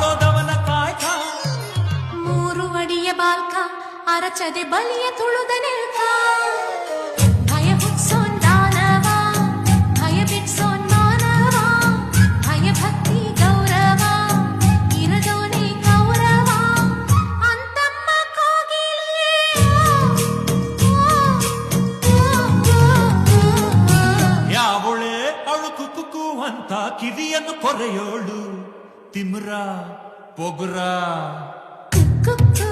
ಆಳೋದವನ ಕಾಯ್ಕ ಮೂರು ಅಡಿಯ ಬಾಲ್ಕ ಅರಚದೆ ಬಲಿಯ ತುಳುದ ನಿಲ್ಕ ಭಯ ಹುಟ್ಸೋನ್ ದಾನವ ಭಯ ಬಿಡ್ಸೋನ್ ಮಾನವ ಭಯ ಭಕ್ತಿ ಗೌರವ ಇರದೋನೆ ಗೌರವ ಅಂತಮ್ಮ ಕೋಗಿಲೆ ಯಾವಳೆ ಅಳುಕು ಕುಕು ಅಂತ ಕಿವಿಯನ್ನು ಕೊರೆಯೋಳು ತಿಮ್ರ ಪೊಗುರ ಕುಕ್ಕು